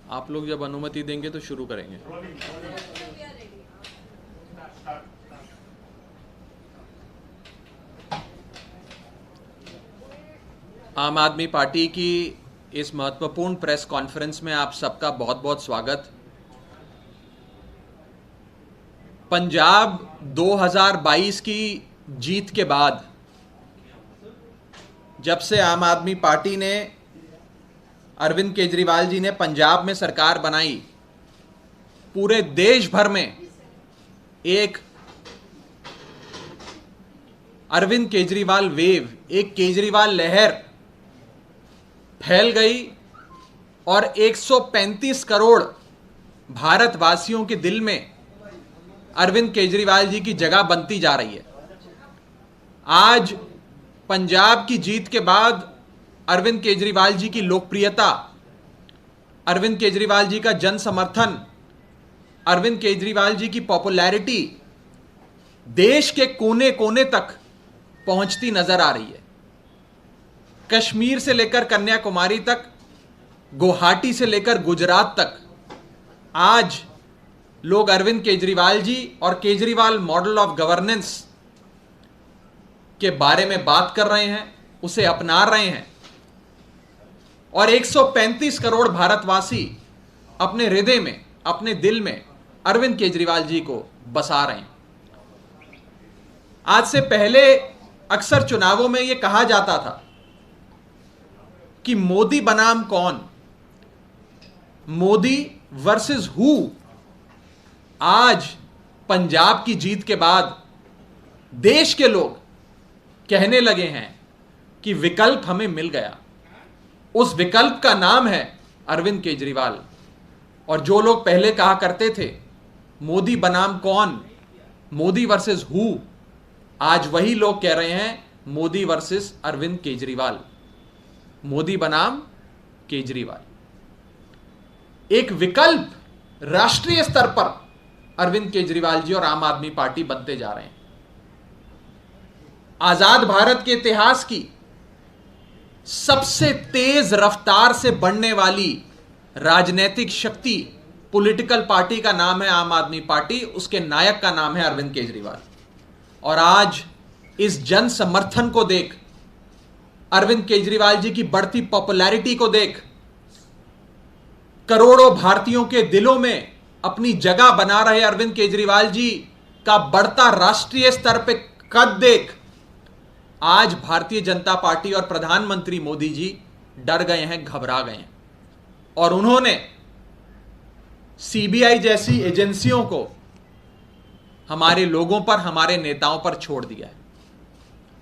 आप लोग जब अनुमति देंगे तो शुरू करेंगे। आम आदमी पार्टी की इस महत्वपूर्ण प्रेस कॉन्फ्रेंस में आप सबका बहुत बहुत स्वागत। पंजाब 2022 की जीत के बाद जब से आम आदमी पार्टी ने, अरविंद केजरीवाल जी ने पंजाब में सरकार बनाई, पूरे देश भर में एक अरविंद केजरीवाल वेव, एक केजरीवाल लहर फैल गई और 135 करोड़ भारतवासियों के दिल में अरविंद केजरीवाल जी की जगह बनती जा रही है। आज पंजाब की जीत के बाद अरविंद केजरीवाल जी की लोकप्रियता, अरविंद केजरीवाल जी का जन समर्थन, अरविंद केजरीवाल जी की पॉपुलैरिटी देश के कोने कोने तक पहुंचती नजर आ रही है। कश्मीर से लेकर कन्याकुमारी तक, गुवाहाटी से लेकर गुजरात तक आज लोग अरविंद केजरीवाल जी और केजरीवाल मॉडल ऑफ गवर्नेंस के बारे में बात कर रहे हैं, उसे अपना रहे हैं और 135 करोड़ भारतवासी अपने हृदय में, अपने दिल में अरविंद केजरीवाल जी को बसा रहे हैं। आज से पहले अक्सर चुनावों में यह कहा जाता था कि मोदी बनाम कौन, मोदी वर्सेस हु। आज पंजाब की जीत के बाद देश के लोग कहने लगे हैं कि विकल्प हमें मिल गया। उस विकल्प का नाम है अरविंद केजरीवाल। और जो लोग पहले कहा करते थे मोदी बनाम कौन, मोदी वर्सेस हु, आज वही लोग कह रहे हैं मोदी वर्सेस अरविंद केजरीवाल, मोदी बनाम केजरीवाल। एक विकल्प राष्ट्रीय स्तर पर अरविंद केजरीवाल जी और आम आदमी पार्टी बनते जा रहे हैं। आजाद भारत के इतिहास की सबसे तेज रफ्तार से बढ़ने वाली राजनीतिक शक्ति, पॉलिटिकल पार्टी का नाम है आम आदमी पार्टी, उसके नायक का नाम है अरविंद केजरीवाल। और आज इस जन समर्थन को देख, अरविंद केजरीवाल जी की बढ़ती पॉपुलैरिटी को देख, करोड़ों भारतीयों के दिलों में अपनी जगह बना रहे अरविंद केजरीवाल जी का बढ़ता राष्ट्रीय स्तर पर कद देख, आज भारतीय जनता पार्टी और प्रधानमंत्री मोदी जी डर गए हैं, घबरा गए हैं और उन्होंने सीबीआई जैसी एजेंसियों को हमारे लोगों पर, हमारे नेताओं पर छोड़ दिया है।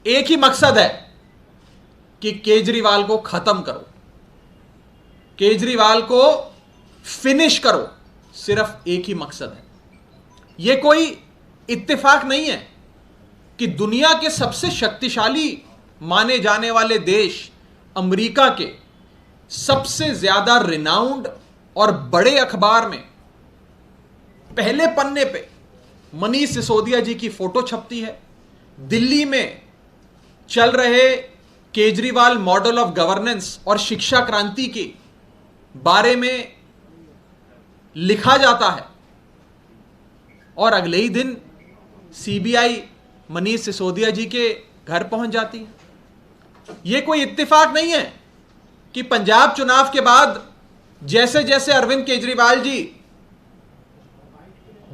एक ही मकसद है कि केजरीवाल को खत्म करो, केजरीवाल को फिनिश करो। सिर्फ एक ही मकसद है। यह कोई इत्तेफाक नहीं है कि दुनिया के सबसे शक्तिशाली माने जाने वाले देश अमेरिका के सबसे ज्यादा रिनाउंड और बड़े अखबार में पहले पन्ने पे मनीष सिसोदिया जी की फोटो छपती है। दिल्ली में चल रहे केजरीवाल मॉडल ऑफ गवर्नेंस और शिक्षा क्रांति के बारे में लिखा जाता है और अगले ही दिन सीबीआई मनीष सिसोदिया जी के घर पहुंच जाती है। यह कोई इत्तेफाक नहीं है कि पंजाब चुनाव के बाद जैसे जैसे अरविंद केजरीवाल जी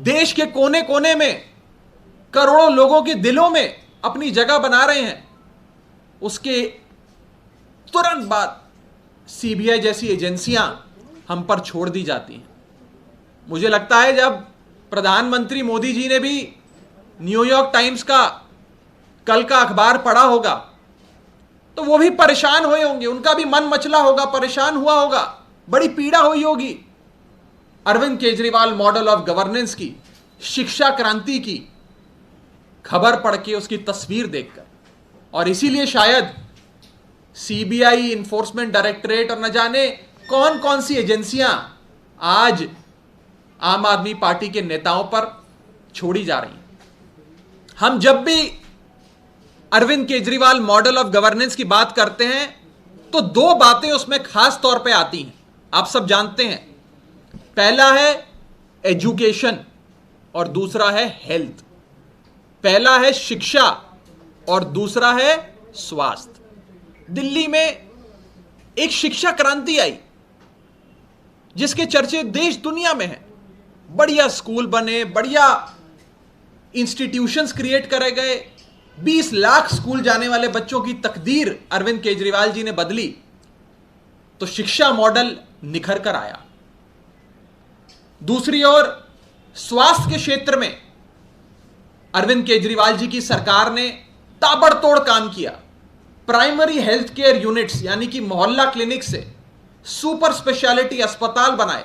देश के कोने कोने में करोड़ों लोगों के दिलों में अपनी जगह बना रहे हैं, उसके तुरंत बाद सीबीआई जैसी एजेंसियां हम पर छोड़ दी जाती हैं। मुझे लगता है जब प्रधानमंत्री मोदी जी ने भी न्यूयॉर्क टाइम्स का कल का अखबार पढ़ा होगा तो वो भी परेशान हुए होंगे, उनका भी मन मचला होगा, परेशान हुआ होगा, बड़ी पीड़ा हुई होगी Arvind Kejriwal model of governance की, शिक्षा क्रांति की खबर पढ़ के, उसकी तस्वीर देखकर। और इसीलिए शायद सीबीआई, इन्फोर्समेंट डायरेक्टरेट और न जाने कौन कौन सी एजेंसियां आज आम आदमी पार्टी के नेताओं पर छोड़ी जा रही हैं। हम जब भी Arvind Kejriwal model of governance की बात करते हैं तो दो बातें उसमें खास तौर पे आती हैं, आप सब जानते हैं। पहला है एजुकेशन और दूसरा है हेल्थ। पहला है शिक्षा और दूसरा है स्वास्थ्य। दिल्ली में एक शिक्षा क्रांति आई जिसके चर्चे देश दुनिया में हैं। बढ़िया स्कूल बने, बढ़िया इंस्टीट्यूशंस क्रिएट करे गए। 20 लाख स्कूल जाने वाले बच्चों की तकदीर अरविंद केजरीवाल जी ने बदली, तो शिक्षा मॉडल निखर कर आया। दूसरी ओर स्वास्थ्य के क्षेत्र में अरविंद केजरीवाल जी की सरकार ने ताबड़तोड़ काम किया। प्राइमरी हेल्थ केयर यूनिट्स यानी कि मोहल्ला क्लिनिक से सुपर स्पेशलिटी अस्पताल बनाए।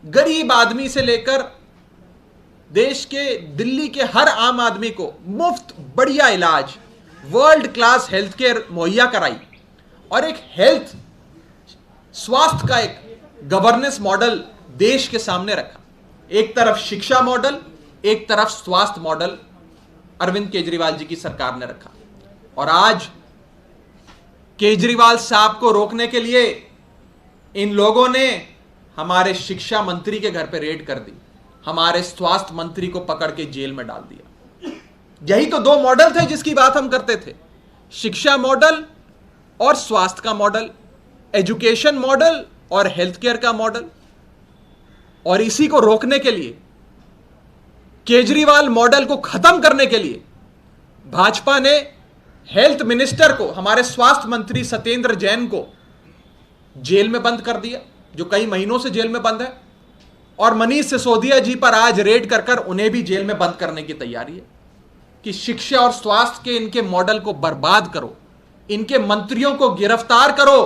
गरीब आदमी से लेकर देश के दिल्ली के हर आम आदमी को मुफ्त बढ़िया इलाज, वर्ल्ड क्लास हेल्थ केयर मुहैया कराई और एक हेल्थ स्वास्थ्य का एक गवर्नेंस मॉडल देश के सामने रखा। एक तरफ शिक्षा मॉडल, एक तरफ स्वास्थ्य मॉडल अरविंद केजरीवाल जी की सरकार ने रखा। और आज केजरीवाल साहब को रोकने के लिए इन लोगों ने हमारे शिक्षा मंत्री के घर पे रेड कर दी, हमारे स्वास्थ्य मंत्री को पकड़ के जेल में डाल दिया। यही तो दो मॉडल थे जिसकी बात हम करते थे, शिक्षा मॉडल और स्वास्थ्य का मॉडल, एजुकेशन मॉडल और हेल्थ केयर का मॉडल। और इसी को रोकने के लिए, केजरीवाल मॉडल को खत्म करने के लिए भाजपा ने हेल्थ मिनिस्टर को, हमारे स्वास्थ्य मंत्री सत्येंद्र जैन को जेल में बंद कर दिया, जो कई महीनों से जेल में बंद है। और मनीष सिसोदिया जी पर आज रेड कर उन्हें भी जेल में बंद करने की तैयारी है कि शिक्षा और स्वास्थ्य के इनके मॉडल को बर्बाद करो, इनके मंत्रियों को गिरफ्तार करो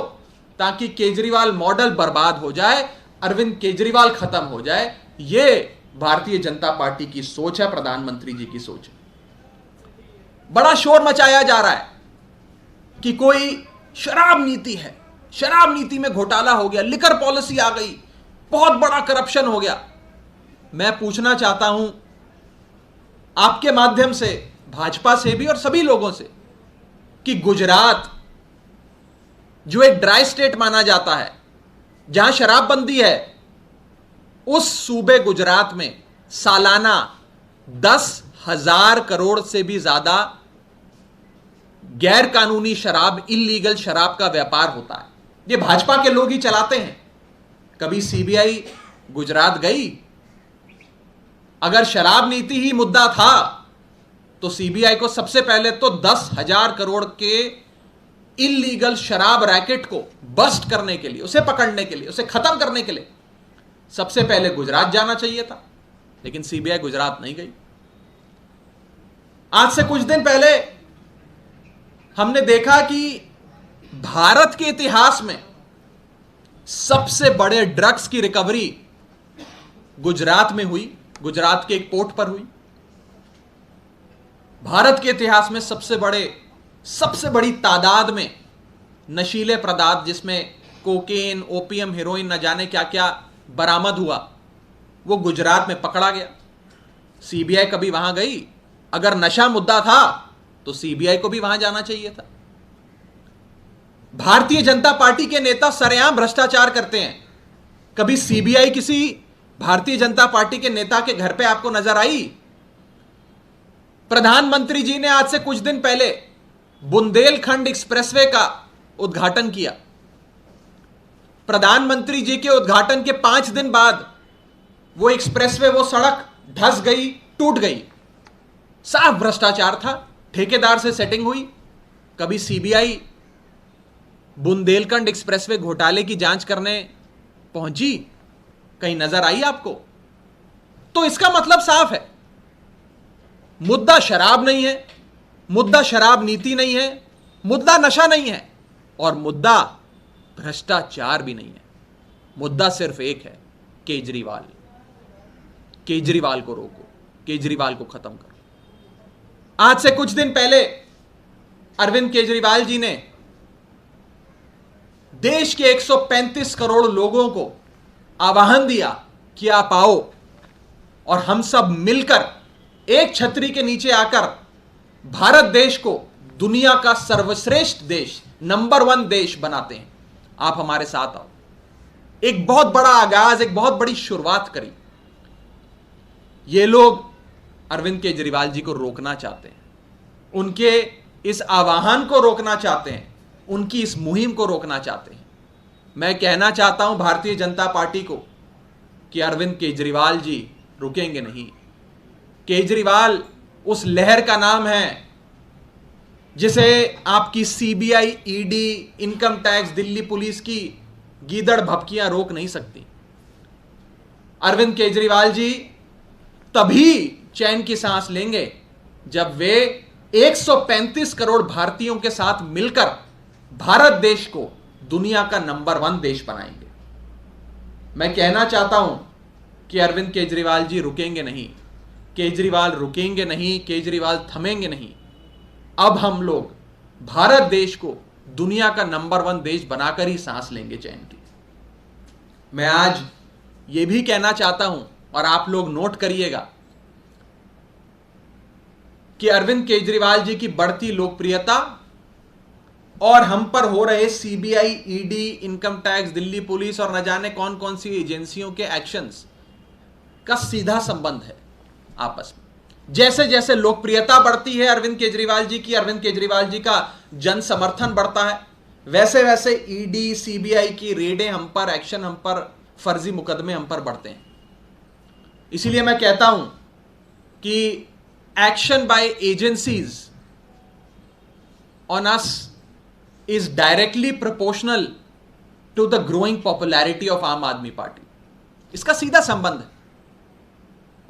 ताकि केजरीवाल मॉडल बर्बाद हो जाए, अरविंद केजरीवाल खत्म हो जाए। यह भारतीय जनता पार्टी की सोच है, प्रधानमंत्री जी की सोच है। बड़ा शोर मचाया जा रहा है कि कोई शराब नीति है, शराब नीति में घोटाला हो गया, लिकर पॉलिसी आ गई, बहुत बड़ा करप्शन हो गया। मैं पूछना चाहता हूं आपके माध्यम से, भाजपा से भी और सभी लोगों से, कि गुजरात जो एक ड्राई स्टेट माना जाता है, जहां शराबबंदी है, उस सूबे गुजरात में सालाना 10,000 करोड़ से भी ज्यादा गैर कानूनी शराब, इल्लीगल शराब का व्यापार होता है। ये भाजपा के लोग ही चलाते हैं। कभी सीबीआई गुजरात गई? अगर शराब नीति ही मुद्दा था तो सीबीआई को सबसे पहले तो 10,000 करोड़ के इल्लीगल शराब रैकेट को बस्ट करने के लिए, उसे पकड़ने के लिए, उसे खत्म करने के लिए सबसे पहले गुजरात जाना चाहिए था, लेकिन सीबीआई गुजरात नहीं गई। आज से कुछ दिन पहले हमने देखा कि भारत के इतिहास में सबसे बड़े ड्रग्स की रिकवरी गुजरात में हुई, गुजरात के एक पोर्ट पर हुई। भारत के इतिहास में सबसे बड़ी तादाद में नशीले पदार्थ, जिसमें कोकेन, ओपियम, हेरोइन, न जाने क्या क्या बरामद हुआ, वो गुजरात में पकड़ा गया। सीबीआई कभी वहां गई? अगर नशा मुद्दा था तो सीबीआई को भी वहां जाना चाहिए था। भारतीय जनता पार्टी के नेता सरेआम भ्रष्टाचार करते हैं। कभी सीबीआई किसी भारतीय जनता पार्टी के नेता के घर पे आपको नजर आई? प्रधानमंत्री जी ने आज से कुछ दिन पहले बुंदेलखंड एक्सप्रेसवे का उद्घाटन किया। प्रधानमंत्री जी के उद्घाटन के 5 दिन बाद वो एक्सप्रेसवे, वो सड़क धंस गई, टूट गई। साफ भ्रष्टाचार था, ठेकेदार से सेटिंग हुई। कभी सीबीआई बुंदेलखंड एक्सप्रेसवे घोटाले की जांच करने पहुंची? कहीं नजर आई आपको? तो इसका मतलब साफ है, मुद्दा शराब नहीं है, मुद्दा शराब नीति नहीं है, मुद्दा नशा नहीं है, और मुद्दा भ्रष्टाचार भी नहीं है। मुद्दा सिर्फ एक है, केजरीवाल। केजरीवाल को रोको, केजरीवाल को खत्म करो। आज से कुछ दिन पहले अरविंद केजरीवाल जी ने देश के 135 करोड़ लोगों को आह्वान दिया कि आप आओ और हम सब मिलकर एक छतरी के नीचे आकर भारत देश को दुनिया का सर्वश्रेष्ठ देश, नंबर 1 देश बनाते हैं। आप हमारे साथ आओ। एक बहुत बड़ा आगाज, एक बहुत बड़ी शुरुआत करी। ये लोग अरविंद केजरीवाल जी को रोकना चाहते हैं, उनके इस आह्वान को रोकना चाहते हैं, उनकी इस मुहिम को रोकना चाहते हैं। मैं कहना चाहता हूं भारतीय जनता पार्टी को कि अरविंद केजरीवाल जी रुकेंगे नहीं। केजरीवाल उस लहर का नाम है जिसे आपकी CBI, ED, income tax, Delhi police की गीदड़ भपकियां रोक नहीं सकती। अरविंद केजरीवाल जी तभी चैन की सांस लेंगे जब वे 135 करोड़ भारतीयों के साथ मिलकर भारत देश को दुनिया का नंबर 1 देश बनाएंगे। मैं कहना चाहता हूं कि अरविंद केजरीवाल जी रुकेंगे नहीं, केजरीवाल रुकेंगे नहीं, केजरीवाल थमेंगे नहीं। अब हम लोग भारत देश को दुनिया का नंबर 1 देश बनाकर ही सांस लेंगे चैन की। मैं आज यह भी कहना चाहता हूं और आप लोग नोट करिएगा कि अरविंद केजरीवाल जी की बढ़ती लोकप्रियता और हम पर हो रहे CBI, ED, income tax, Delhi police और न जाने कौन कौन सी एजेंसियों के एक्शंस का सीधा संबंध है आपस में। जैसे जैसे लोकप्रियता बढ़ती है अरविंद केजरीवाल जी की, अरविंद केजरीवाल जी का जन समर्थन बढ़ता है, वैसे वैसे ईडी, सीबीआई की रेडें हम पर, एक्शन हम पर, फर्जी मुकदमे हम पर बढ़ते हैं। इसीलिए मैं कहता हूं कि action by agencies on us is directly proportional to the growing popularity of आम आदमी पार्टी। इसका सीधा संबंध है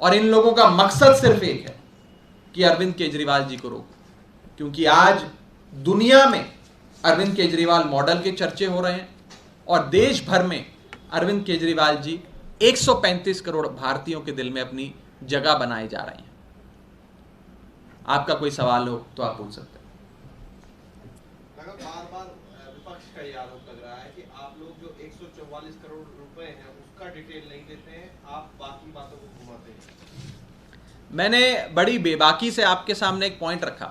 और इन लोगों का मकसद सिर्फ एक है कि अरविंद केजरीवाल जी को रोको, क्योंकि आज दुनिया में अरविंद केजरीवाल मॉडल के चर्चे हो रहे हैं और देश भर में अरविंद केजरीवाल जी 135 करोड़ भारतीयों के दिल में अपनी जगह बनाए जा रहे हैं। आपका कोई सवाल हो तो आप पूछ सकते हैं। बार बार विपक्ष का ये आरोप लग रहा है कि आप लोग जो 144 करोड़ रुपए हैं उसका डिटेल नहीं देते हैं, आप बाकी बातों को घुमाते हैं। मैंने बड़ी बेबाकी से आपके सामने एक पॉइंट रखा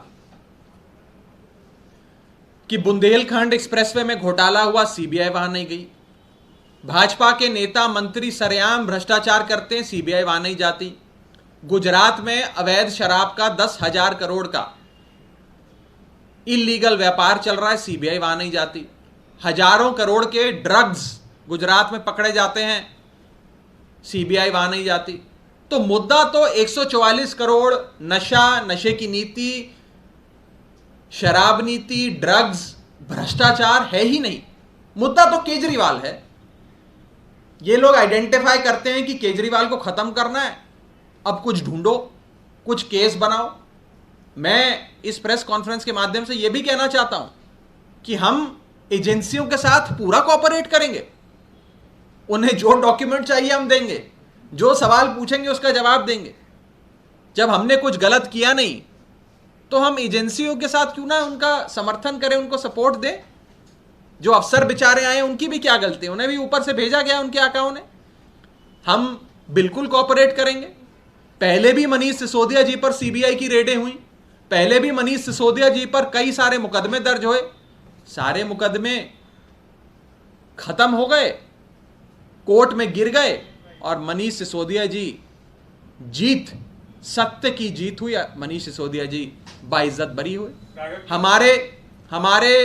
कि बुंदेलखंड एक्सप्रेसवे में घोटाला हुआ, सीबीआई वहां नहीं गई। भाजपा के नेता मंत्री सरेआम भ्रष्टाचार करते हैं, सीबीआई वहां नहीं जाती। गुजरात में अवैध शराब का 10,000 करोड़ का इलीगल व्यापार चल रहा है, सीबीआई वहां नहीं जाती। हजारों करोड़ के ड्रग्स गुजरात में पकड़े जाते हैं, सीबीआई वहां नहीं जाती। तो मुद्दा तो 144 करोड़ नशा, नशे की नीति, शराब नीति, ड्रग्स, भ्रष्टाचार है ही नहीं। मुद्दा तो केजरीवाल है। ये लोग आइडेंटिफाई करते हैं कि केजरीवाल को खत्म करना है, अब कुछ ढूंढो, कुछ केस बनाओ। मैं इस प्रेस कॉन्फ्रेंस के माध्यम से यह भी कहना चाहता हूं कि हम एजेंसियों के साथ पूरा कोऑपरेट करेंगे। उन्हें जो डॉक्यूमेंट चाहिए हम देंगे, जो सवाल पूछेंगे उसका जवाब देंगे। जब हमने कुछ गलत किया नहीं तो हम एजेंसियों के साथ क्यों ना उनका समर्थन करें, उनको सपोर्ट दें। जो अफसर बेचारे आए उनकी भी क्या गलती है, उन्हें भी ऊपर से भेजा गया उनके आकाओं ने। हम बिल्कुल कोऑपरेट करेंगे। पहले भी मनीष सिसोदिया जी पर सीबीआई की रेडें हुई, पहले भी मनीष सिसोदिया जी पर कई सारे मुकदमे दर्ज हुए, सारे मुकदमे खत्म हो गए, कोर्ट में गिर गए और मनीष सिसोदिया जी जीत, सत्य की जीत हुई। मनीष सिसोदिया जी बाइज्जत बरी हुए। हमारे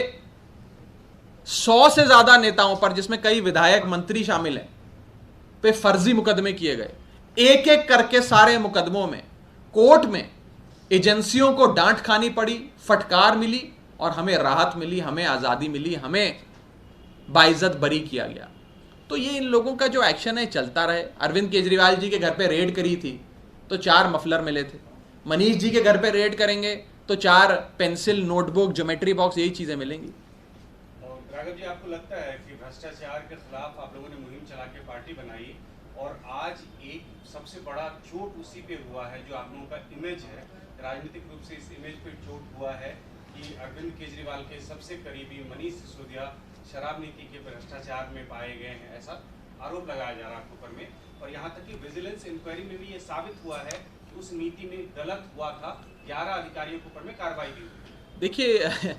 100 से ज्यादा नेताओं पर, जिसमें कई विधायक, मंत्री शामिल हैं, पे फर्जी मुकदमे किए गए। एक एक करके सारे मुकदमों में कोर्ट में एजेंसियों को डांट खानी पड़ी, फटकार मिली और हमें राहत मिली, हमें आजादी मिली, हमें बाइज्जत बरी किया गया। तो ये इन लोगों का जो एक्शन है चलता रहे। अरविंद केजरीवाल जी के घर पे रेड करी थी तो 4 मफलर मिले थे। मनीष जी के घर पे रेड करेंगे तो 4 पेंसिल, नोटबुक, ज्योमेट्री बॉक्स, यही चीजें मिलेंगी। राघव जी, आपको लगता है कि भ्रष्टाचार के खिलाफ आप लोगों ने मुहिम चला के पार्टी बनाई और आज एक सबसे बड़ा चोट उसी पे हुआ है जो आप लोगों का इमेज है, राजनीतिक रूप से इस इमेज पे चोट हुआ है कि अरविंद केजरीवाल के सबसे करीबी मनीष सिसोदिया शराब नीति के भ्रष्टाचार में पाए गए हैं, ऐसा आरोप लगाया जा रहा है आपके ऊपर में। और यहाँ तक कि विजिलेंस इंक्वायरी में भी ये साबित हुआ है कि उस नीति में गलत हुआ था, 11 अधिकारियों के ऊपर में कार्रवाई भी हुई। देखिए,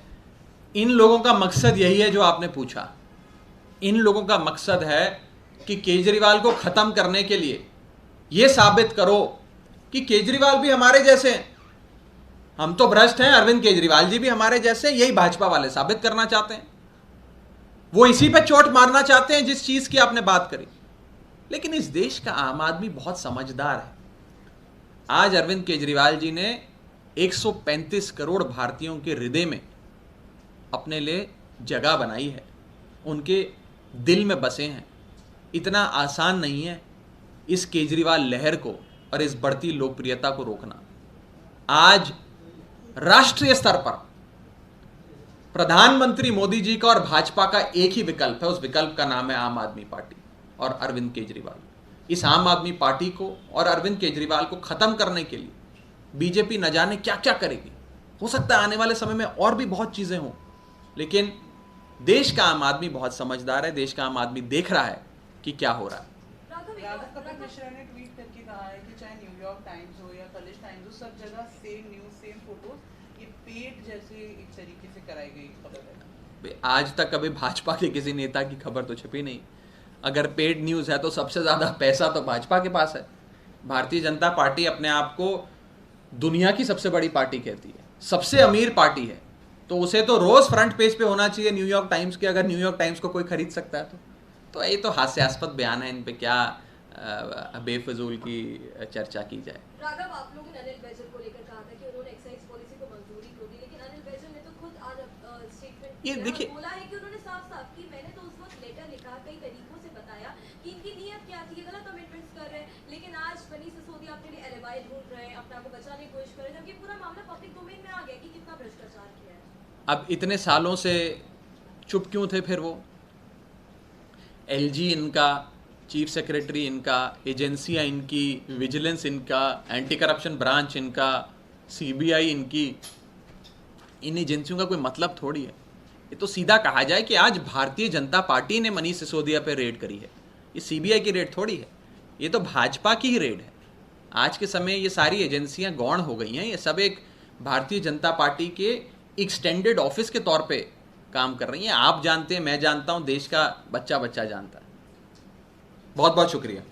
इन लोगों का मकसद यही है जो आपने पूछा। इन लोगों का मकसद है कि केजरीवाल को खत्म करने के लिए यह साबित करो कि केजरीवाल भी हमारे जैसे हैं, हम तो भ्रष्ट हैं, अरविंद केजरीवाल जी भी हमारे जैसे, यही भाजपा वाले साबित करना चाहते हैं। वो इसी पे चोट मारना चाहते हैं जिस चीज की आपने बात करी। लेकिन इस देश का आम आदमी बहुत समझदार है। आज अरविंद केजरीवाल जी ने 135 करोड़ भारतीयों के हृदय में अपने लिए जगह बनाई है, उनके दिल में बसे हैं। इतना आसान नहीं है इस केजरीवाल लहर को और इस बढ़ती लोकप्रियता को रोकना। आज राष्ट्रीय स्तर पर प्रधानमंत्री मोदी जी का और भाजपा का एक ही विकल्प है, उस विकल्प का नाम है आम आदमी पार्टी और अरविंद केजरीवाल। इस आम आदमी पार्टी को और अरविंद केजरीवाल को खत्म करने के लिए बीजेपी न जाने क्या क्या करेगी। हो सकता है आने वाले समय में और भी बहुत चीजें हों, लेकिन देश का आम आदमी बहुत समझदार है। देश का आम आदमी देख रहा है कि क्या हो रहा है। राघव कपिल मिश्रा ने ट्वीट करके कहा है कि चाहे न्यूयॉर्क टाइम्स हो या कलिश टाइम्स हो, सब जगह सेम न्यूज सेम फोटोज, ये पेड जैसे एक तरीके से कराई गई खबर है। आज तक कभी भाजपा के किसी नेता की खबर तो छपी नहीं। अगर पेड न्यूज है तो सबसे ज्यादा पैसा तो भाजपा के पास है। भारतीय जनता पार्टी अपने आप को दुनिया की सबसे बड़ी पार्टी कहती है, सबसे अमीर पार्टी है, तो उसे तो रोज फ्रंट पेज पे होना चाहिए न्यूयॉर्क टाइम्स के। अगर न्यूयॉर्क टाइम्स को कोई खरीद सकता है तो ये तो हास्यास्पद बयान है। इन पे क्या बेफजूल की चर्चा की जाए। राघव, आप लोगों ने अनिल बैजल को लेकर कहा था कि उन्होंने एक्साइज पॉलिसी को मंजूरी क्यों दी, लेकिन अनिल बैजल ने तो खुद आज स्टेटमेंट ये देखिए, बोला है कि उन्होंने साफ-साफ कि मैंने तो उस वक्त लेटर लिखा, कई तरीकों से बताया कि इनकी नीयत क्या थी, गलत अमेंडमेंट्स कर रहे हैं, लेकिन आज मनीष सिसोदिया अपने लिए एलिबाई ढूंढ रहे हैं, अपने आप को बचाने की कोशिश कर रहे हैं, जबकि पूरा मामला पब्लिक डोमेन में आ गया कि कितना भ्रष्टाचार किया है। अब इतने सालों से चुप क्यों थे फिर वो? एलजी इनका, चीफ सेक्रेटरी इनका, एजेंसियां इनकी, विजिलेंस इनका, एंटी करप्शन ब्रांच इनका, सीबीआई इनकी, इन एजेंसियों का कोई मतलब थोड़ी है। ये तो सीधा कहा जाए कि आज भारतीय जनता पार्टी ने मनीष सिसोदिया पे रेड करी है, ये सीबीआई की रेड थोड़ी है, ये तो भाजपा की ही रेड है। आज के समय ये सारी एजेंसियां गौण हो गई हैं, ये सब एक भारतीय जनता पार्टी के एक्सटेंडेड ऑफिस के तौर पे काम कर रही हैं। आप जानते हैं, मैं जानता हूं, देश का बच्चा बच्चा जानता है। बहुत बहुत शुक्रिया।